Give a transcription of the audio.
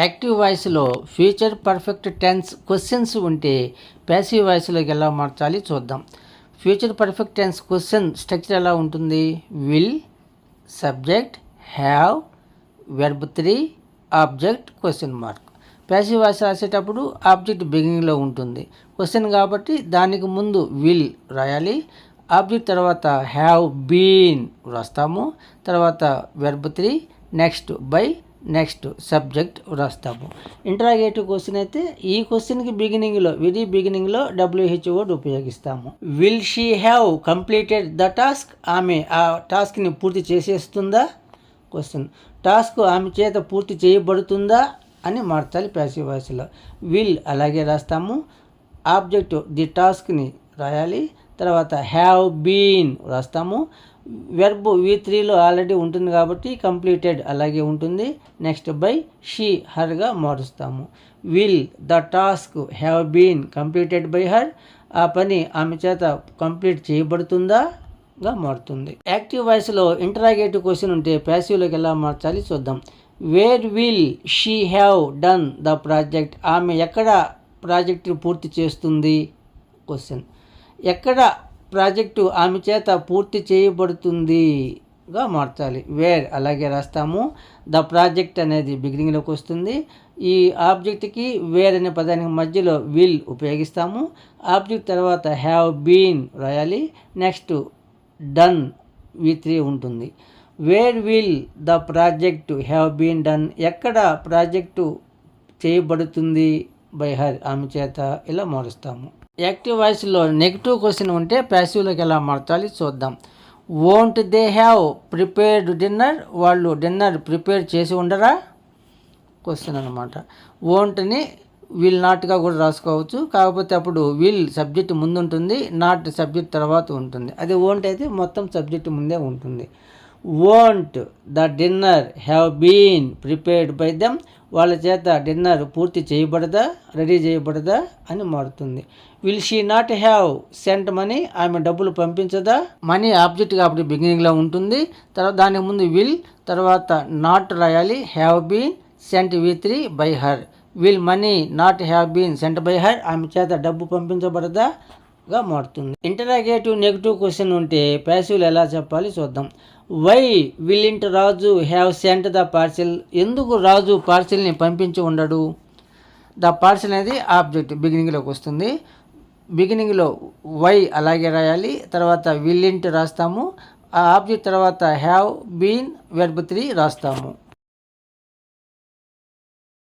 Active వాయిస్లో future perfect tense questions ఉంటే passive వాయిస్లోకి ఎలా మార్చాలి చూద్దాం. Future perfect tense question structure ఎలా ఉంటుంది? Will, subject, have, verb 3, object, question mark. Passive voice రాసేటప్పుడు ఆబ్జెక్ట్ బిగినింగ్లో ఉంటుంది. క్వశ్చన్ కాబట్టి దానికి ముందు విల్ రాయాలి. ఆబ్జెక్ట్ తర్వాత హ్యావ్ బీన్ రాస్తాము. తర్వాత verb 3, next by, next subject రాస్తాము. ఇంటరాగేటివ్ క్వశ్చన్ అయితే ఈ క్వశ్చన్కి బిగినింగ్లో వెరీ బిగినింగ్లో WH వర్డ్ ఉపయోగిస్తాము. Will she have completed the task? ఆమె ఆ టాస్క్ని పూర్తి చేసేస్తుందా? క్వశ్చన్. టాస్క్ ఆమె చేత పూర్తి చేయబడుతుందా అని మార్చాలి ప్యాసివ్ వాయిస్లో. విల్ అలాగే రాస్తాము. ఆబ్జెక్ట్ ది టాస్క్ని రాయాలి. తర్వాత హ్యావ్ బీన్ రాస్తాము. వెర్బ్ V3లో ఆల్రెడీ ఉంటుంది కాబట్టి కంప్లీటెడ్ అలాగే ఉంటుంది. నెక్స్ట్ బై, షీ, హర్గా మారుస్తాము. Will the task have been completed by her? ఆ పని ఆమె చేత కంప్లీట్ చేయబడుతుందా గా మారుతుంది. యాక్టివ్ వాయిస్లో ఇంటరాగేటివ్ క్వశ్చన్ ఉంటే ప్యాసివ్లోకి ఎలా మార్చాలి చూద్దాం. Where will she have done the project? ఆమె ఎక్కడ ప్రాజెక్టు పూర్తి చేస్తుంది? క్వశ్చన్. ఎక్కడ ప్రాజెక్టు ఆమె చేత పూర్తి చేయబడుతుందిగా మార్చాలి. వేర్ అలాగే రాస్తాము. ద ప్రాజెక్ట్ అనేది బిగినింగ్లోకి వస్తుంది. ఈ ఆబ్జెక్ట్కి వేర్ అనే పదానికి మధ్యలో విల్ ఉపయోగిస్తాము. ఆబ్జెక్ట్ తర్వాత హ్యావ్ బీన్ రాయాలి. నెక్స్ట్ డన్ V3 ఉంటుంది. Where will the project have been done? ఎక్కడ ప్రాజెక్టు చేయబడుతుంది బై హర్ ఆమె చేత? ఇలా మారుస్తాము. యాక్టివ్ వాయిస్లో నెగిటివ్ క్వశ్చన్ ఉంటే ప్యాసివ్లోకి ఎలా మార్చాలి చూద్దాం. Won't they have prepared dinner? వాళ్ళు డిన్నర్ ప్రిపేర్ చేసి ఉండరా? క్వశ్చన్ అనమాట. వోంట్ని విల్ నాట్గా కూడా రాసుకోవచ్చు. కాకపోతే అప్పుడు విల్ సబ్జెక్ట్ ముందు ఉంటుంది, నాట్ సబ్జెక్ట్ తర్వాత ఉంటుంది. అదే వోంట్ అయితే మొత్తం సబ్జెక్ట్ ముందే ఉంటుంది. Won't the dinner have been prepared by them? వాళ్ళ చేత డిన్నర్ పూర్తి చేయబడదా, రెడీ చేయబడదా అని మారుతుంది. Will she not have sent money? ఆమె డబ్బులు పంపించదా? మనీ ఆబ్జెక్ట్ కాబట్టి బిగినింగ్లో ఉంటుంది. తర్వాత దానికి ముందు విల్, తర్వాత నాట్ రాయాలి. Have been sent V3 by her. Will money not have been sent by her? ఆమె చేత డబ్బు పంపించబడదా గా మారుతుంది. ఇంటరాగేటివ్ నెగిటివ్ క్వశ్చన్ ఉంటే ప్యాసివ్లు ఎలా చెప్పాలి చూద్దాం. Why wouldn't Raju have sent the parcel? ఎందుకు రాజు పార్సిల్ని పంపించి ఉండడు? ద పార్సిల్ అనేది ఆబ్జెక్ట్ బిగినింగ్లోకి వస్తుంది. బిగినింగ్లో వై అలాగే రాయాలి. తర్వాత విల్లింట్ రాస్తాము. ఆ ఆబ్జెక్ట్ తర్వాత హ్యావ్ బీన్ వెర్బ్ 3 రాస్తాము.